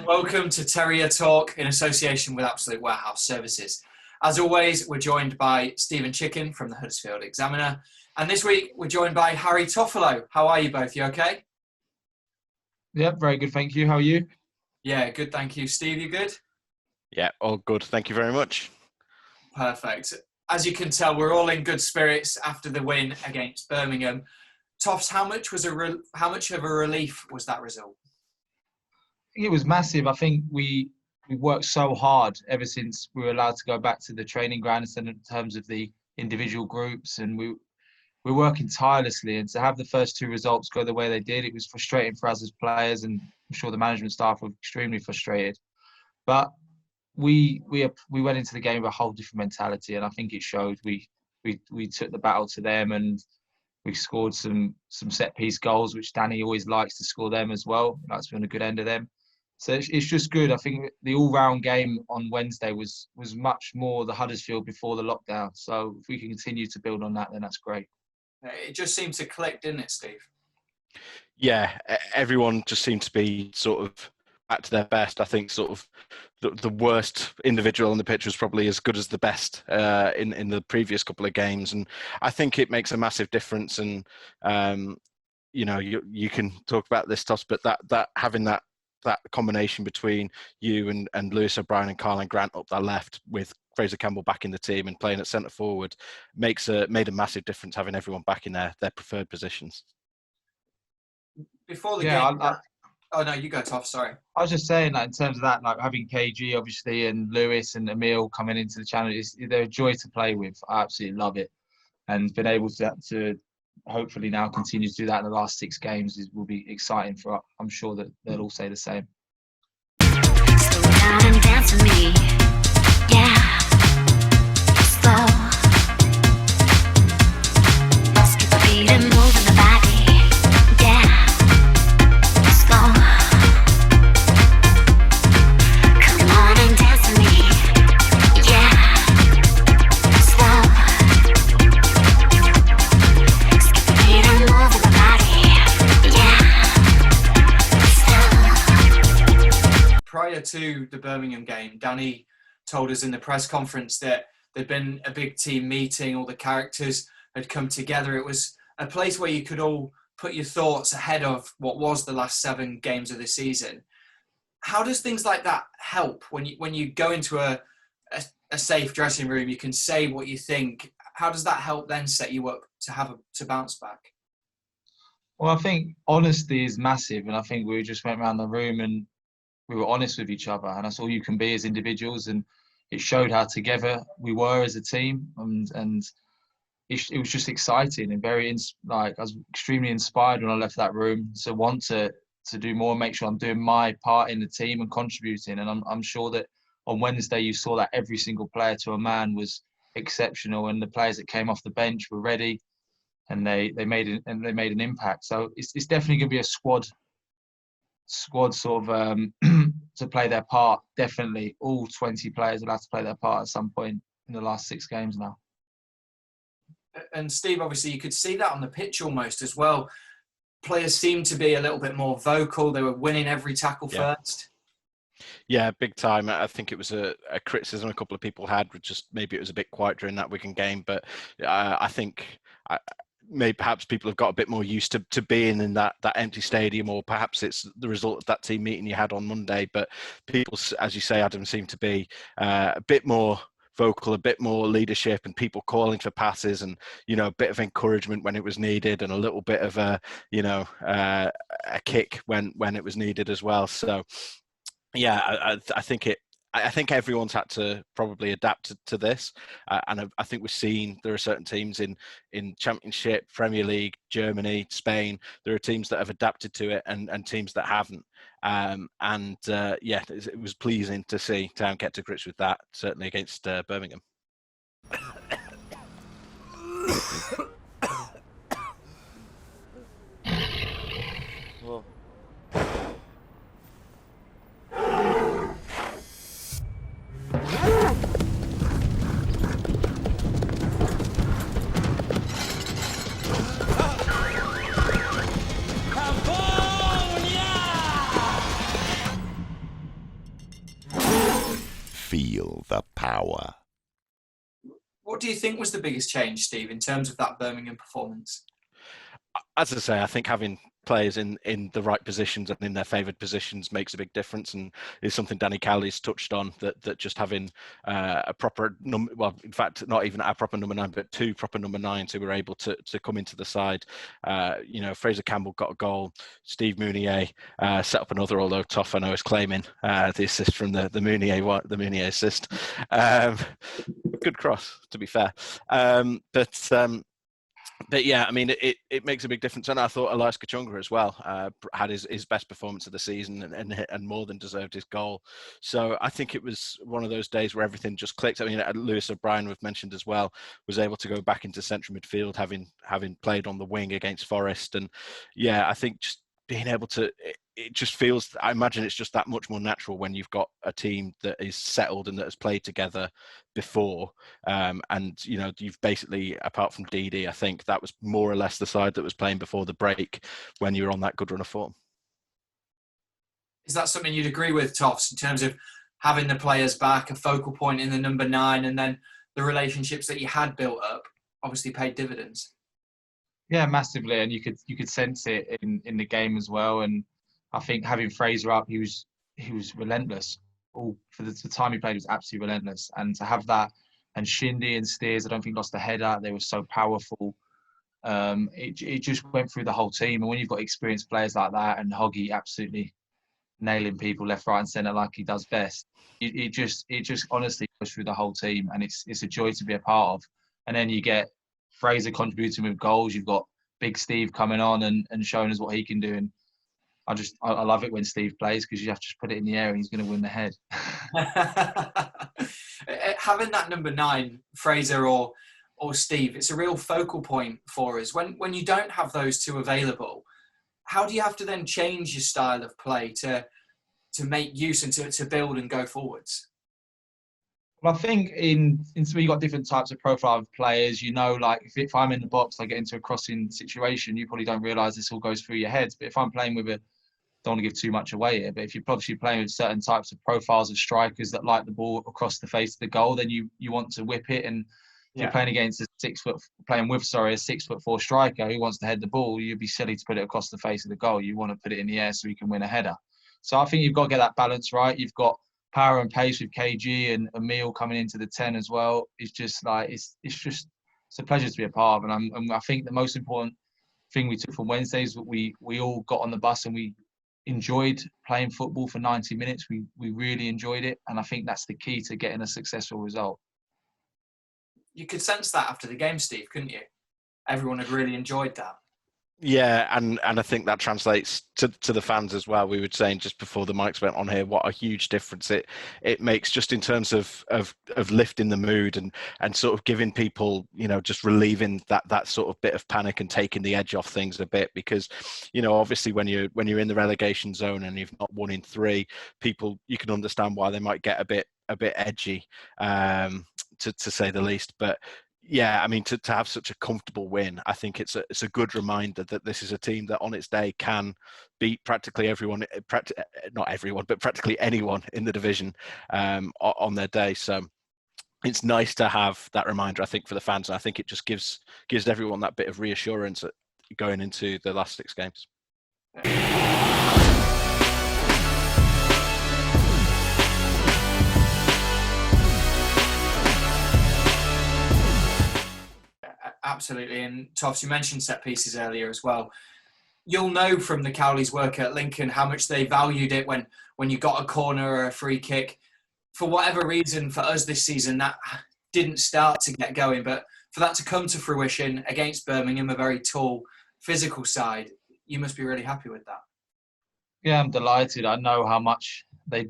Welcome to Terrier Talk in association with Absolute Warehouse Services. As always, we're joined by Stephen Chicken from the Huddersfield Examiner. And this week, we're joined by Harry Toffolo. How are you both? You okay? Yeah, very good, thank you. How are you? Yeah, good, thank you. Steve, you good? Yeah, all good. Thank you very much. Perfect. As you can tell, we're all in good spirits after the win against Birmingham. Toffs, how much of a relief was that result? It was massive. I think we worked so hard ever since we were allowed to go back to the training grounds in terms of the individual groups, and we're working tirelessly. And to have the first two results go the way they did, it was frustrating for us as players, and I'm sure the management staff were extremely frustrated. But we went into the game with a whole different mentality, and I think it showed. We took the battle to them, and we scored some set piece goals, which Danny always likes to score them as well. Likes to be on a good end of them. So it's just good. I think the all-round game on Wednesday was much more the Huddersfield before the lockdown. So if we can continue to build on that, then that's great. It just seemed to click, didn't it, Steve? Yeah, everyone just seemed to be sort of back to their best. I think sort of the worst individual on the pitch was probably as good as the best in the previous couple of games. And I think it makes a massive difference. And, you can talk about this, Toss, but that having that combination between you and Lewis O'Brien and Carlin Grant up that left with Fraser Campbell back in the team and playing at centre forward made a massive difference, having everyone back in their preferred positions. Before the game... Oh, no, you go, Toff, sorry. I was just saying that in terms of that, like having KG, obviously, and Lewis and Emil coming into the channel, they're a joy to play with. I absolutely love it. And been able to hopefully now continue to do that in the last 6 games will be exciting for us. I'm sure that they'll all say the same. Slow down and dance with me. Yeah. Slow. Let's get the beat and move in the body. Yeah. Slow. Come on and dance with me. Yeah. Slow. Skip the beat and move in the body. Yeah. Slow. Prior to the Birmingham game, Danny told us in the press conference that there'd been a big team meeting, all the characters had come together. It was a place where you could all put your thoughts ahead of what was the last 7 games of the season. How does things like that help when you go into a safe dressing room, you can say what you think? How does that help then set you up to bounce back? Well, I think honesty is massive, and I think we just went around the room and we were honest with each other, and that's all you can be as individuals. And it showed how together we were as a team, and it was just exciting and I was extremely inspired when I left that room to want to do more, make sure I'm doing my part in the team and contributing. And I'm sure that on Wednesday you saw that every single player to a man was exceptional, and the players that came off the bench were ready, and they made an impact. So it's definitely going to be a squad sort of to play their part. Definitely all 20 players will have to play their part at some point in the last 6 games now. And Steve, obviously you could see that on the pitch almost as well. Players seemed to be a little bit more vocal. They were winning every tackle first. Yeah, big time. I think it was a criticism a couple of people had, which just maybe it was a bit quiet during that Wigan game, but I think maybe perhaps people have got a bit more used to being in that empty stadium, or perhaps it's the result of that team meeting you had on Monday. But people, as you say, Adam, seem to be a bit more vocal, a bit more leadership, and people calling for passes, and a bit of encouragement when it was needed, and a little bit of a kick when it was needed as well. So yeah, I think everyone's had to probably adapt to this, and I think we're seeing there are certain teams in Championship, Premier League, Germany, Spain. There are teams that have adapted to it, and teams that haven't. It was pleasing to see Town get to grips with that, certainly against Birmingham. Feel the power. What do you think was the biggest change, Steve, in terms of that Birmingham performance? As I say, I think having players in the right positions and in their favoured positions makes a big difference, and is something Danny Cowley's touched on, that just having a proper number, well, in fact, not even a proper number 9, but 2 proper number 9s who were able to come into the side. Fraser Campbell got a goal. Steve Mounier set up another, although Toff, I know, is claiming the assist from the Mounier assist. Good cross, to be fair. But yeah, I mean, it makes a big difference. And I thought Elias Kachunga as well had his best performance of the season and more than deserved his goal. So I think it was one of those days where everything just clicked. I mean, Lewis O'Brien, we've mentioned as well, was able to go back into central midfield, having played on the wing against Forest. And yeah, I think just being able to, it just feels, I imagine it's just that much more natural when you've got a team that is settled and that has played together before. And, you've basically, apart from Didi, I think that was more or less the side that was playing before the break when you were on that good run of form. Is that something you'd agree with, Toffs, in terms of having the players back, a focal point in the number 9, and then the relationships that you had built up obviously paid dividends? Yeah, massively, and you could sense it in the game as well. And I think having Fraser up, he was relentless. For the time he played, he was absolutely relentless. And to have that, and Shindy and Steers, I don't think lost a header. They were so powerful. It just went through the whole team. And when you've got experienced players like that, and Hoggy absolutely nailing people left, right, and centre like he does best, it just honestly goes through the whole team, and it's a joy to be a part of. And then you get Fraser contributing with goals. You've got Big Steve coming on and showing us what he can do. And I love it when Steve plays, because you have to just put it in the air and he's going to win the head. Having that number 9, Fraser or Steve, it's a real focal point for us. When you don't have those two available, how do you have to then change your style of play to make use and to build and go forwards? Well, I think you've got different types of profile of players. Like if I'm in the box, I get into a crossing situation, you probably don't realise this all goes through your heads. But if I'm playing with don't want to give too much away here, but if you're obviously playing with certain types of profiles of strikers that like the ball across the face of the goal, then you want to whip it. And if you're playing against a 6'4" striker who wants to head the ball, you'd be silly to put it across the face of the goal. You want to put it in the air so he can win a header. So I think you've got to get that balance right. You've got power and pace with KG and Emil coming into the 10 as well. It's just like it's a pleasure to be a part of. And I think the most important thing we took from Wednesday is that we all got on the bus and we enjoyed playing football for 90 minutes. We really enjoyed it, and I think that's the key to getting a successful result. You could sense that after the game, Steve, couldn't you? Everyone had really enjoyed that. Yeah, and I think that translates to the fans as well. We were saying just before the mics went on here what a huge difference it makes just in terms of lifting the mood and sort of giving people, just relieving that sort of bit of panic and taking the edge off things a bit, because obviously when you're in the relegation zone and you've not won in 3, people, you can understand why they might get a bit edgy, to say the least. But yeah, I mean, to have such a comfortable win, I think it's a good reminder that this is a team that on its day can beat practically everyone, not everyone, but practically anyone in the division on their day. So it's nice to have that reminder, I think, for the fans. And I think it just gives everyone that bit of reassurance going into the last 6 games. Absolutely. And Toffs, you mentioned set pieces earlier as well. You'll know from the Cowleys' work at Lincoln how much they valued it when you got a corner or a free kick. For whatever reason, for us this season, that didn't start to get going. But for that to come to fruition against Birmingham, a very tall, physical side, you must be really happy with that. Yeah, I'm delighted. I know how much they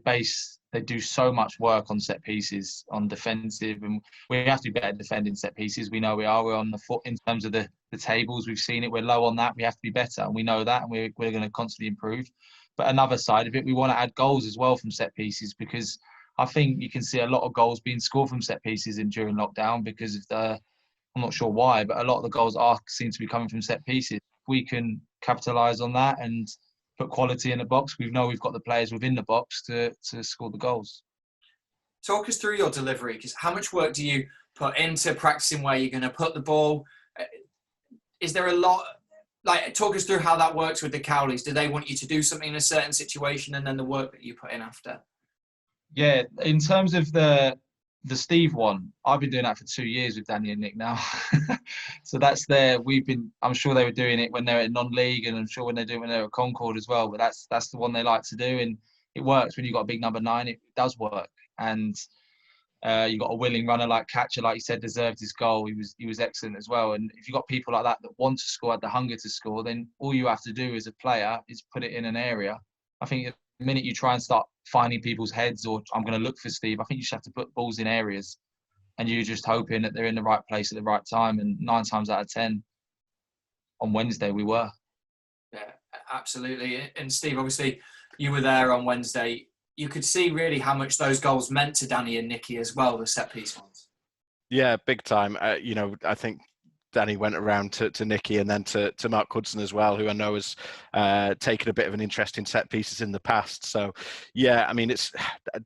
do so much work on set pieces, on defensive, and we have to be better defending set pieces. We know we are. We're on the foot in terms of the tables. We've seen it. We're low on that. We have to be better, and we know that, and we're going to constantly improve. But another side of it, we want to add goals as well from set pieces, because I think you can see a lot of goals being scored from set pieces during lockdown because of I'm not sure why, but a lot of the goals seem to be coming from set pieces. We can capitalise on that and put quality in the box. We know we've got the players within the box to score the goals. talk us through your delivery, because how much work do you put into practicing where you're going to put the ball? Is there a lot? Like, talk us through how that works with the Cowleys. Do they want you to do something in a certain situation and then the work that you put in after? Yeah, in terms of the Steve one, I've been doing that for 2 years with Danny and Nick now. So that's I'm sure they were doing it when they're at non-league, and I'm sure when they're doing it when they're at Concord as well. But that's the one they like to do, and it works when you've got a big number 9. It does work, and you got a willing runner like Catcher, like you said, deserved his goal. He was excellent as well. And if you've got people like that want to score, had the hunger to score, then all you have to do as a player is put it in an area. I think the minute you try and start finding people's heads, or I'm going to look for Steve, I think you just have to put balls in areas, and you're just hoping that they're in the right place at the right time. And 9 times out of 10 on Wednesday we were. Yeah, absolutely. And Steve, obviously you were there on Wednesday. You could see really how much those goals meant to Danny and Nicky as well, the set piece ones. Yeah, big time. I think Danny went around to Nicky and then to Mark Hudson as well, who I know has taken a bit of an interest in set pieces in the past. So, yeah, I mean, it's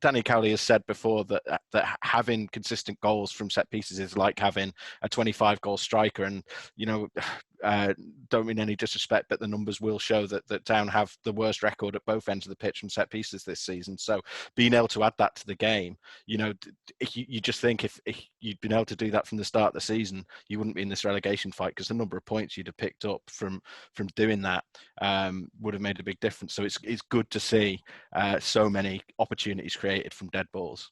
Danny Cowley has said before that having consistent goals from set pieces is like having a 25-goal striker. And, don't mean any disrespect, but the numbers will show that Down have the worst record at both ends of the pitch from set pieces this season. So being able to add that to the game, you just think if you'd been able to do that from the start of the season, you wouldn't be in this relegation fight, because the number of points you'd have picked up from doing that would have made a big difference. So it's good to see so many opportunities created from dead balls.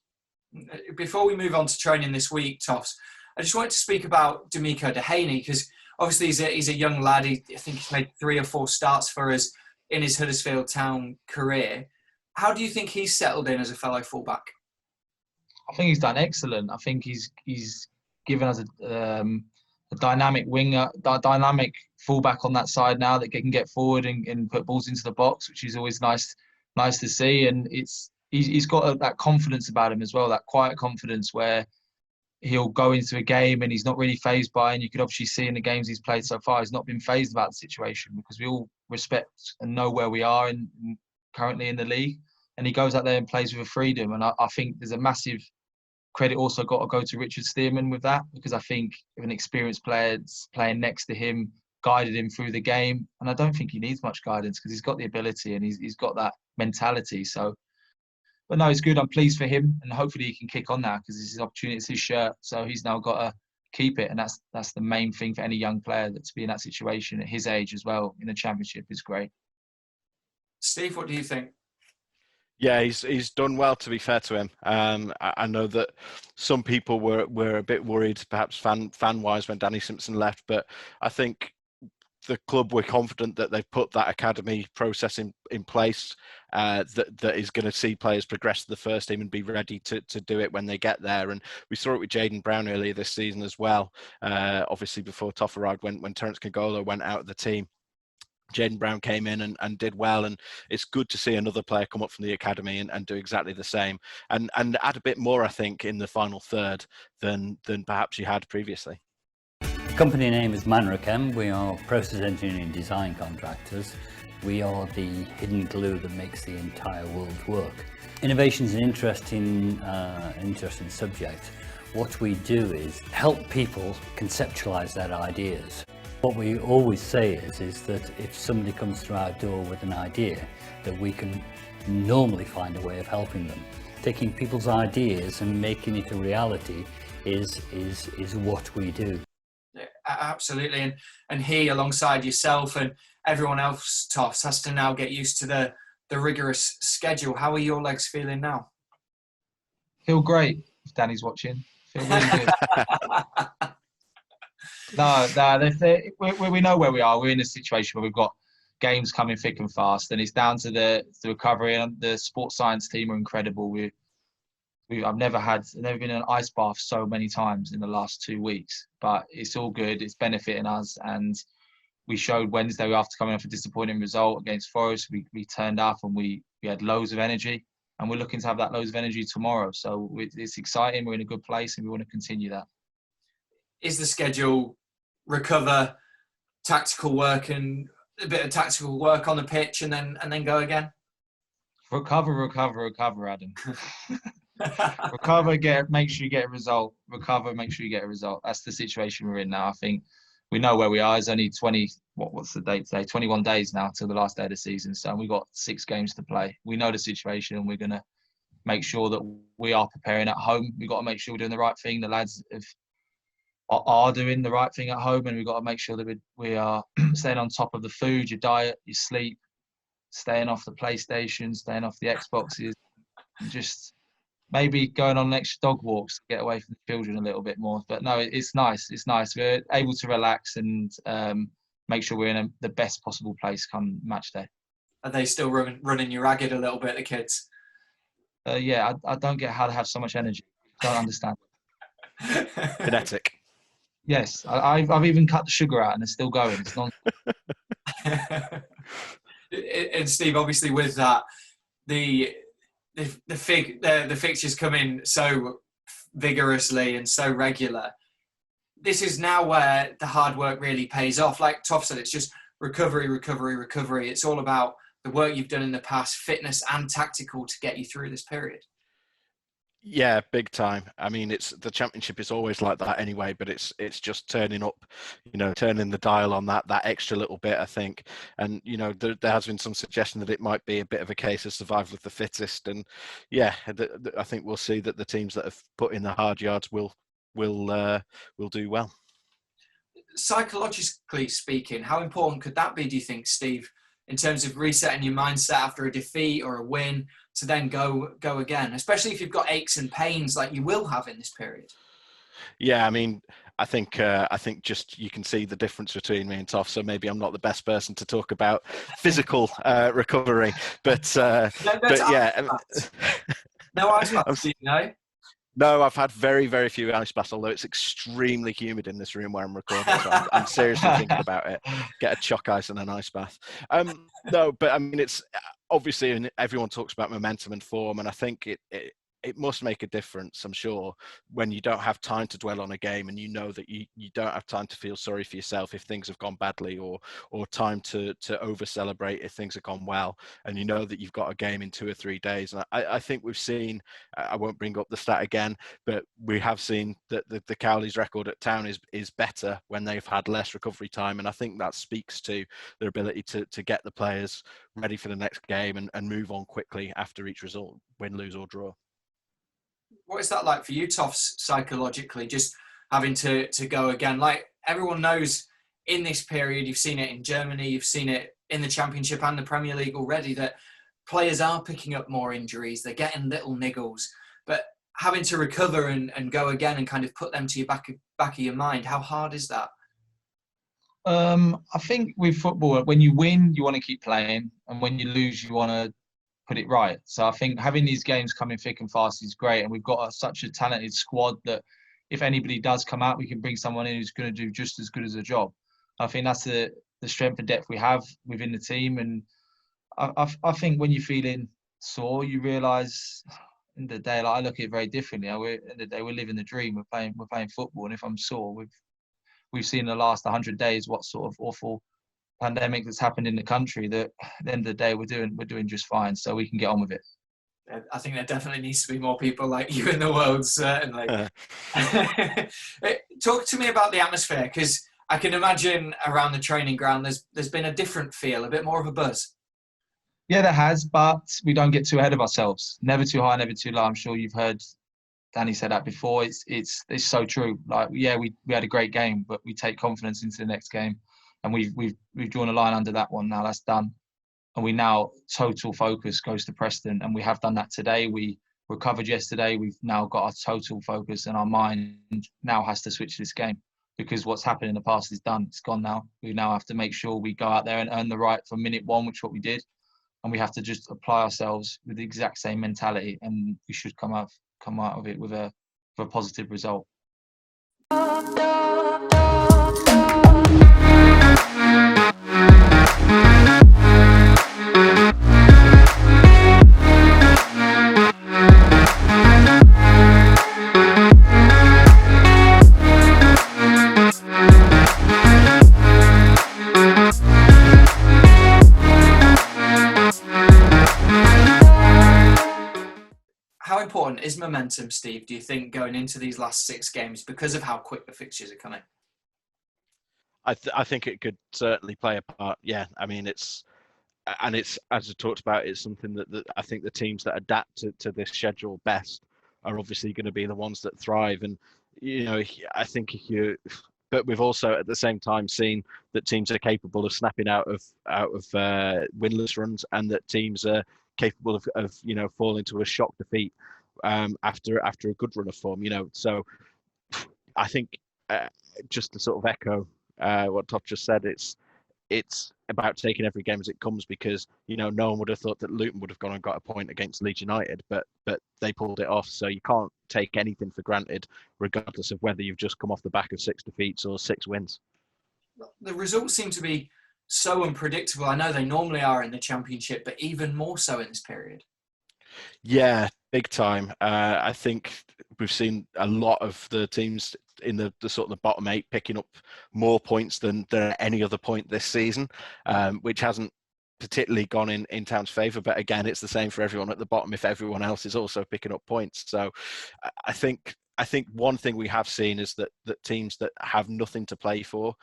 Before we move on to training this week, Toffs, I just wanted to speak about D'Amico Dehaney, because obviously he's a young lad. I think he's made 3 or 4 starts for us in his Huddersfield Town career. How do you think he's settled in as a fellow fullback? I think he's done excellent. I think he's given us a dynamic winger, dynamic fullback on that side now that can get forward and put balls into the box, which is always nice to see. And he's got that confidence about him as well, that quiet confidence where he'll go into a game and he's not really fazed by, and you could obviously see in the games he's played so far, he's not been fazed about the situation, because we all respect and know where we are currently in the league. And he goes out there and plays with a freedom. And I think there's a massive credit also got to go to Richard Stearman with that, because I think if an experienced player playing next to him guided him through the game, and I don't think he needs much guidance because he's got the ability and he's got that mentality. So, but no, it's good. I'm pleased for him, and hopefully he can kick on now, because it's his opportunity, it's his shirt. So he's now got to keep it, and that's the main thing for any young player, that to be in that situation at his age as well in the Championship is great. Steve, what do you think? Yeah, he's done well, to be fair to him. I know that some people were a bit worried, perhaps fan-wise, when Danny Simpson left, but I think the club were confident that they've put that academy process in place that is going to see players progress to the first team and be ready to do it when they get there. And we saw it with Jaden Brown earlier this season as well, obviously before Toff arrived, when Terence Kagolo went out of the team. Jaden Brown came in and did well, and it's good to see another player come up from the academy and do exactly the same and add a bit more, I think, in the final third than perhaps you had previously. The company name is Manrichem. We are process engineering design contractors. We are the hidden glue that makes the entire world work. Innovation is an interesting subject. What we do is help people conceptualize their ideas. What we always say is that if somebody comes through our door with an idea, that we can normally find a way of helping them. Taking people's ideas and making it a reality is what we do. Yeah, absolutely. And he, alongside yourself and everyone else, Toffs, has to now get used to the rigorous schedule. How are your legs feeling now? Feel great, if Danny's watching. Feel really good. No, we know where we are. We're in a situation where we've got games coming thick and fast, and it's down to the recovery. And the sports science team are incredible. I've never been in an ice bath so many times in the last 2 weeks, but it's all good. It's benefiting us, and we showed Wednesday after coming off a disappointing result against Forest. We turned up and we had loads of energy, and we're looking to have that loads of energy tomorrow. So it's exciting. We're in a good place, and we want to continue that. Is the schedule recover, tactical work, and a bit of tactical work on the pitch, and then go again? Recover, Adam. Recover, make sure you get a result. Recover, make sure you get a result. That's the situation we're in now. I think we know where we are. It's only 20. What's the date today? 21 days now till the last day of the season. So we've got 6 games to play. We know the situation, and we're gonna make sure that we are preparing at home. We've got to make sure we're doing the right thing. The lads are doing the right thing at home, and we've got to make sure that we are staying on top of the food, your diet, your sleep, staying off the PlayStation, staying off the Xboxes, and just maybe going on extra dog walks, get away from the children a little bit more. But no, it's nice. It's nice. We're able to relax and make sure we're in the best possible place come match day. Are they still running you ragged a little bit, the kids? Yeah, I don't get how to have so much energy. Don't understand. Kinetic. Yes, I've even cut the sugar out and it's still going. It's not. And Steve, obviously, with that, the fixtures come in so vigorously and so regular. This is now where the hard work really pays off. Like Toff said, it's just recovery. It's all about the work you've done in the past, fitness and tactical, to get you through this period. Yeah, big time. I mean, it's the Championship is always like that anyway, but it's just turning up, turning the dial on that extra little bit, I think. And there has been some suggestion that it might be a bit of a case of survival of the fittest. And yeah, I think we'll see that the teams that have put in the hard yards will do well. Psychologically speaking, how important could that be, do you think, Steve, in terms of resetting your mindset after a defeat or a win to then go again, especially if you've got aches and pains like you will have in this period? Yeah, I mean, I think just you can see the difference between me and Toff, so maybe I'm not the best person to talk about physical recovery, but yeah. No ice baths, No, I've had very, very few ice baths, although it's extremely humid in this room where I'm recording. So I'm seriously thinking about it. Get a chalk ice and an ice bath. No, but I mean, it's obviously, and everyone talks about momentum and form, and I think it must make a difference, I'm sure, when you don't have time to dwell on a game and you know that you don't have time to feel sorry for yourself if things have gone badly, or time to over celebrate if things have gone well, and you know that you've got a game in 2 or 3 days. And I think we've seen, I won't bring up the stat again, but we have seen that the Cowley's record at Town is better when they've had less recovery time, and I think that speaks to their ability to get the players ready for the next game and move on quickly after each result, win, lose or draw. What is that like for you, Toffs, psychologically, just having to go again? Like, everyone knows in this period, you've seen it in Germany, you've seen it in the Championship and the Premier League already, that players are picking up more injuries, they're getting little niggles, but having to recover and go again and kind of put them to your back of your mind, how hard is that? I think with football, when you win, you want to keep playing, and when you lose, you want to put it right. So I think having these games coming thick and fast is great, and we've got such a talented squad that if anybody does come out, we can bring someone in who's going to do just as good as a job. I think that's the strength and depth we have within the team, and I think when you're feeling sore, you realise in the day, like, I look at it very differently. In the day, we're living the dream. We're playing football, and if I'm sore, we've seen the last 100 days what sort of awful pandemic that's happened in the country, that at the end of the day we're doing just fine, so we can get on with it. I think there definitely needs to be more people like you in the world, certainly. Talk to me about the atmosphere, because I can imagine around the training ground there's been a different feel, a bit more of a buzz. Yeah, there has, but we don't get too ahead of ourselves. Never too high, never too low. I'm sure you've heard Danny said that before. It's so true. Like, yeah, we had a great game, but we take confidence into the next game. And we've drawn a line under that one now. That's done, and we now total focus goes to Preston, and we have done that today. We recovered yesterday. We've now got our total focus, and our mind now has to switch this game, because what's happened in the past is done. It's gone now. We now have to make sure we go out there and earn the right from minute one, which is what we did, and we have to just apply ourselves with the exact same mentality, and we should come out of it with a positive result. is momentum, Steve, do you think, going into these last 6 games because of how quick the fixtures are coming? I think it could certainly play a part. Yeah, I mean, it's as I talked about, it's something that I think the teams that adapt to this schedule best are obviously going to be the ones that thrive. And I think but we've also at the same time seen that teams are capable of snapping out of winless runs, and that teams are capable of falling to a shock defeat after a good run of form. So I think just to sort of echo what Toff just said, it's about taking every game as it comes, because no one would have thought that Luton would have gone and got a point against Leeds United, but they pulled it off. So you can't take anything for granted, regardless of whether you've just come off the back of 6 defeats or 6 wins. The results seem to be so unpredictable. I know they normally are in the Championship, but even more so in this period. Yeah, big time. I think we've seen a lot of the teams in the sort of the bottom 8 picking up more points than at any other point this season, which hasn't particularly gone in Town's favour. But again, it's the same for everyone at the bottom if everyone else is also picking up points. So I think one thing we have seen is that teams that have nothing to play for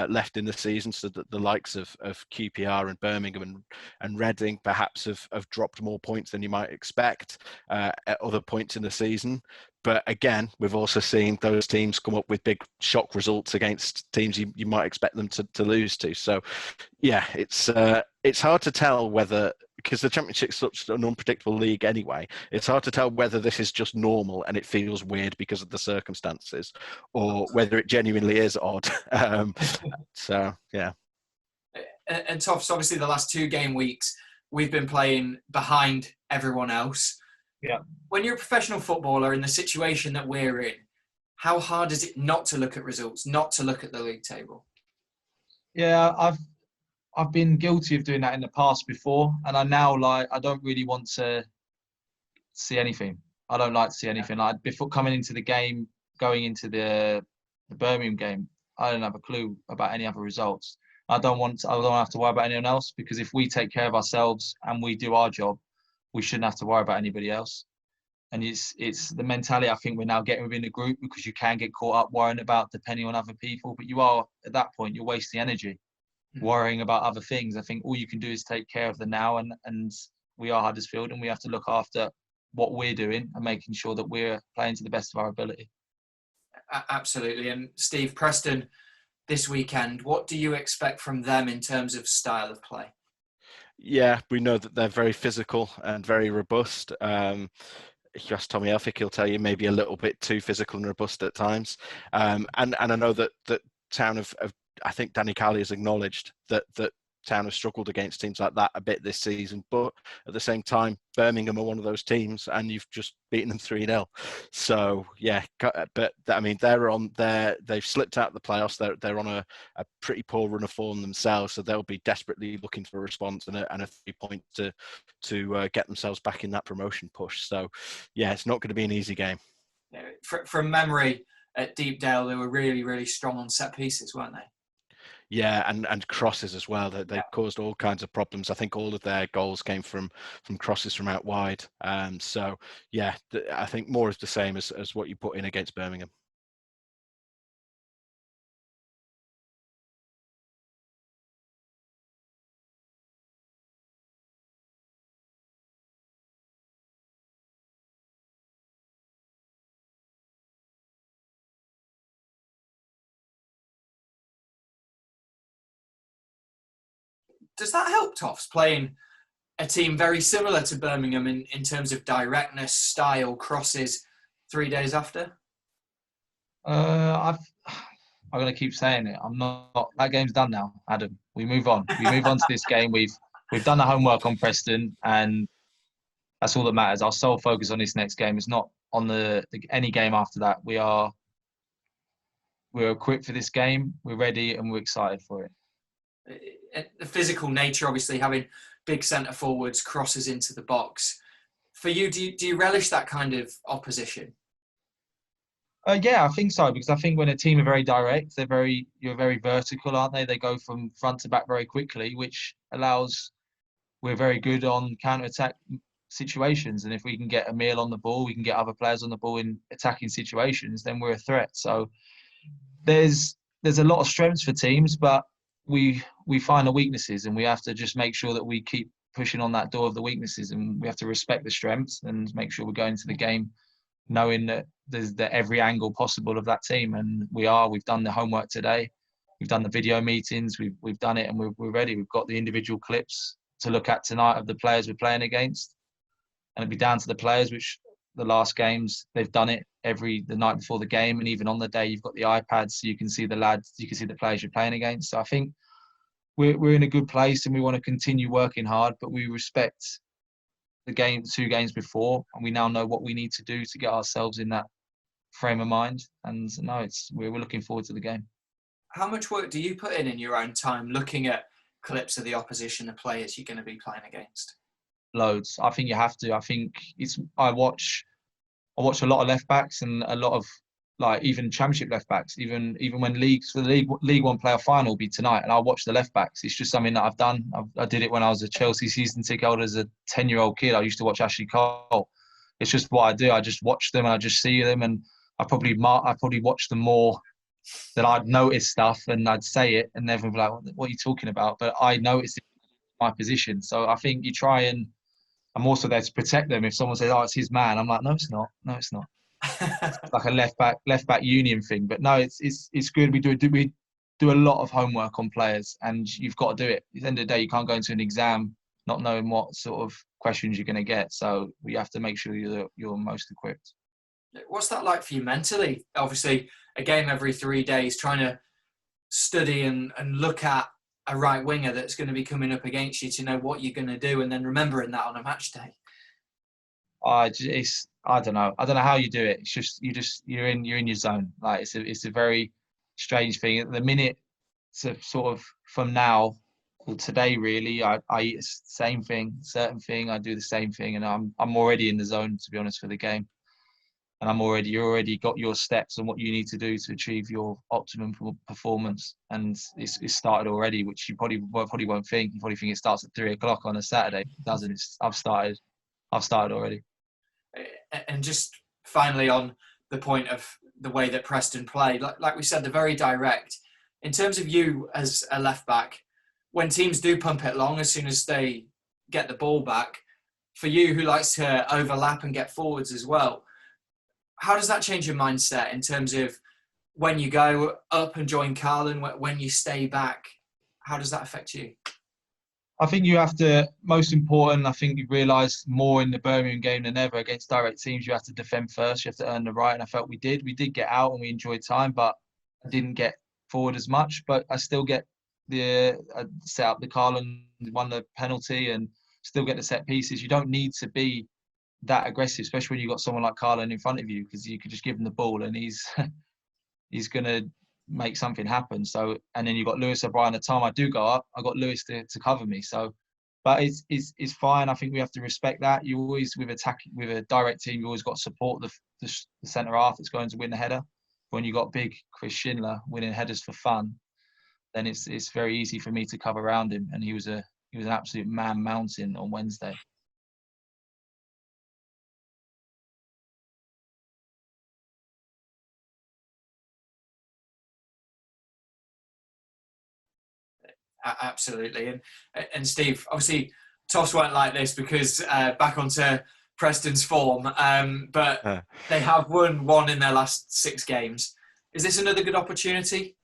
left in the season, so that the likes of QPR and Birmingham and Reading perhaps have dropped more points than you might expect at other points in the season. But again, we've also seen those teams come up with big shock results against teams you might expect them to lose to. So yeah, it's hard to tell whether, because the Championship is such an unpredictable league anyway, it's hard to tell whether this is just normal and it feels weird because of the circumstances, or whether it genuinely is odd. So, yeah. And Toffs, obviously the last 2 game weeks, we've been playing behind everyone else. Yeah. When you're a professional footballer in the situation that we're in, how hard is it not to look at results, not to look at the league table? Yeah, I've been guilty of doing that in the past before, and I don't really want to see anything. I don't like to see anything. Like before coming into the game, going into the Birmingham game, I don't have a clue about any other results. I don't have to worry about anyone else, because if we take care of ourselves and we do our job, we shouldn't have to worry about anybody else. And it's the mentality I think we're now getting within the group, because you can get caught up worrying about depending on other people, but you are at that point, you're wasting energy worrying about other things. I think all you can do is take care of the now, and we are Huddersfield, and we have to look after what we're doing and making sure that we're playing to the best of our ability. Absolutely. And Steve, Preston this weekend, what do you expect from them in terms of style of play? Yeah, we know that they're very physical and very robust. If you ask Tommy Elphick, he'll tell you maybe a little bit too physical and robust at times. And I know that Town have I think Danny Cowley has acknowledged that Town have struggled against teams like that a bit this season, but at the same time, Birmingham are one of those teams, and you've just beaten them 3-0. So yeah, but I mean, they've slipped out of the playoffs. They're on a pretty poor run of form themselves, so they'll be desperately looking for a response and a 3 point to get themselves back in that promotion push. So yeah, it's not going to be an easy game. From memory, at Deepdale, they were really, really strong on set pieces, weren't they? Yeah, and crosses as well. They caused all kinds of problems. I think all of their goals came from crosses from out wide. So yeah, I think more is the same as what you put in against Birmingham. Does that help, Toffs, playing a team very similar to Birmingham in terms of directness, style, crosses 3 days after? I'm going to keep saying it. I'm not. That game's done now, Adam. We move on. We move on to this game. We've done the homework on Preston, and that's all that matters. Our sole focus on this next game is not on any game after that. We're equipped for this game. We're ready, and we're excited for it. The physical nature, obviously, having big centre forwards, crosses into the box. For you, do you relish that kind of opposition? Yeah, I think so, because I think when a team are very direct, you're very vertical, aren't they? They go from front to back very quickly, which allows we're very good on counter-attack situations. And if we can get a meal on the ball, we can get other players on the ball in attacking situations, then we're a threat. So there's a lot of strengths for teams, but we find the weaknesses, and we have to just make sure that we keep pushing on that door of the weaknesses, and we have to respect the strengths and make sure we're going into the game knowing that there's every angle possible of that team. And we've done the homework today. We've done the video meetings. We've done it, and we're ready. We've got the individual clips to look at tonight of the players we're playing against, and it'll be down to the players, which the last games they've done it the night before the game, and even on the day you've got the iPads, so you can see the lads, you can see the players you're playing against. So I think we're in a good place, and we want to continue working hard, but we respect the 2 games before, and we now know what we need to do to get ourselves in that frame of mind. And no, we're looking forward to the game. How much work do you put in your own time looking at clips of the opposition, the players you're going to be playing against? Loads. I think you have to. I think I watch a lot of left backs, and a lot of even Championship left backs. Even when the League One playoff final will be tonight, and I'll watch the left backs. It's just something that I've done. I did it when I was a Chelsea season ticket holder as a 10-year-old kid. I used to watch Ashley Cole. It's just what I do. I just watch them, and I just see them, and I probably watch them more than I'd notice stuff, and I'd say it, and everyone would be like, "What are you talking about?" But I noticed it in my position. So I think you try, and I'm also there to protect them. If someone says, "Oh, it's his man," I'm like, "No, it's not. No, it's not." It's like a left back union thing. But no, it's good. We do a lot of homework on players, and you've got to do it. At the end of the day, you can't go into an exam not knowing what sort of questions you're going to get. So we have to make sure you're most equipped. What's that like for you mentally? Obviously, a game every 3 days, trying to study and look at a right winger that's going to be coming up against you to know what you're going to do, and then remembering that on a match day. I don't know. I don't know how you do it. It's just you're in your zone. Like it's a very strange thing. At the minute, to sort of from now or today, really, I eat the same thing, certain thing. I do the same thing, and I'm already in the zone, to be honest, for the game. And you're already got your steps and what you need to do to achieve your optimum performance. And it's started already, which you probably won't think. You probably think it starts at 3:00 on a Saturday. It doesn't. I've started already. And just finally on the point of the way that Preston play, like we said, they're very direct. In terms of you as a left back, when teams do pump it long, as soon as they get the ball back, for you who likes to overlap and get forwards as well, how does that change your mindset in terms of when you go up and join Carlin, when you stay back? How does that affect you? I think you have to, most important, I think you realise more in the Birmingham game than ever against direct teams, you have to defend first, you have to earn the right, and I felt we did. We did get out and we enjoyed time, but I didn't get forward as much, but I still get set up the Carlin, won the penalty, and still get the set pieces. You don't need to be that aggressive, especially when you've got someone like Carlin in front of you, because you could just give him the ball and he's going to make something happen. So, and then you've got Lewis O'Brien. The time I do go up, I got Lewis to cover me. So, but it's fine. I think we have to respect that. You always, with a direct team, you always got to support the centre half that's going to win the header. When you got big Chris Schindler winning headers for fun, then it's very easy for me to cover around him. And he was an absolute man mountain on Wednesday. Absolutely. And Steve, obviously Toffs won't like this because back onto Preston's form, but they have won 1 in their last 6 games. Is this another good opportunity?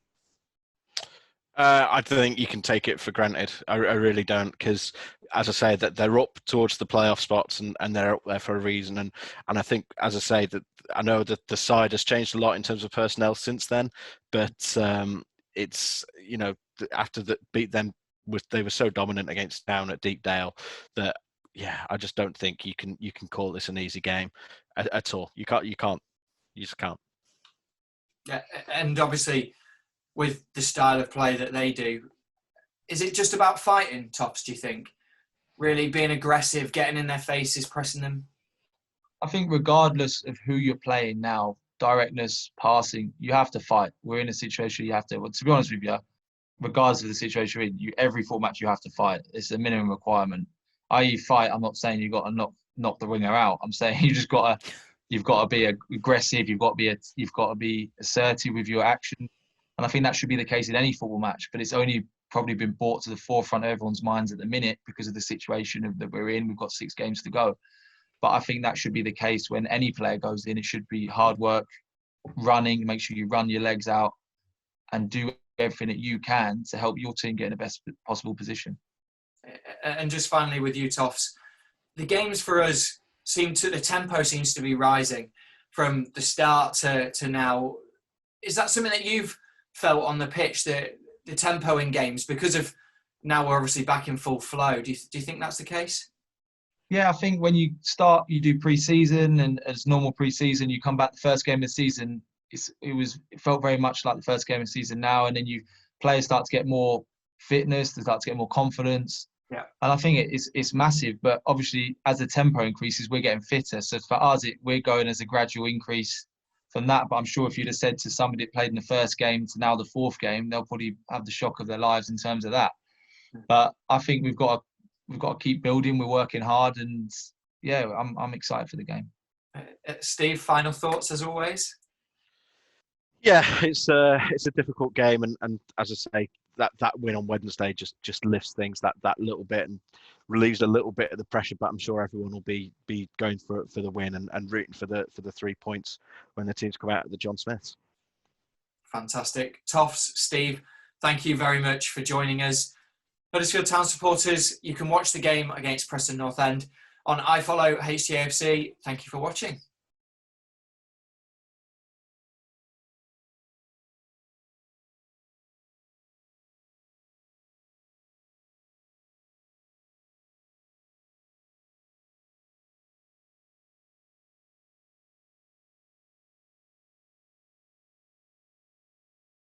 I don't think you can take it for granted. I really don't, because as I say, that they're up towards the playoff spots and they're up there for a reason. And I think, as I say, that I know that the side has changed a lot in terms of personnel since then, but it's, after that beat them they were so dominant against Down at Deepdale that I just don't think you can call this an easy game at all. You just can't. Yeah, and obviously with the style of play that they do, is it just about fighting, Tops, do you think? Really being aggressive, getting in their faces, pressing them? I think regardless of who you're playing now, directness, passing, you have to fight. We're in a situation you have to. Well, to be honest with you, regardless of the situation you're in, every format you have to fight. It's a minimum requirement. I.e. fight, I'm not saying you've got to knock knock the winger out. I'm saying you've got to be aggressive. You've got to be assertive with your action, and I think that should be the case in any football match. But it's only probably been brought to the forefront of everyone's minds at the minute because of the situation that we're in. We've got 6 games to go, but I think that should be the case when any player goes in. It should be hard work, running. Make sure you run your legs out, and do everything that you can to help your team get in the best possible position. And just finally with you, Toffs, the games for us the tempo seems to be rising from the start to now. Is that something that you've felt on the pitch, the tempo in games, because of now we're obviously back in full flow? Do you think that's the case? Yeah, I think when you do pre-season, and as normal pre-season, you come back the first game of the season, it felt very much like the first game of the season now, and then players start to get more fitness, they start to get more confidence. Yeah. And I think it's massive, but obviously as the tempo increases, we're getting fitter. So for us, we're going as a gradual increase from that. But I'm sure if you'd have said to somebody that played in the first game to now the 4th game, they'll probably have the shock of their lives in terms of that. But I think we've got to keep building. We're working hard, and yeah, I'm excited for the game. Steve, final thoughts as always? Yeah, it's a difficult game, and as I say, that win on Wednesday just lifts things that little bit and relieves a little bit of the pressure. But I'm sure everyone will be going for the win and rooting for the 3 points when the teams come out at the John Smiths. Fantastic. Toffs, Steve, thank you very much for joining us. Huddersfield Town supporters, you can watch the game against Preston North End on iFollow HTAFC. Thank you for watching.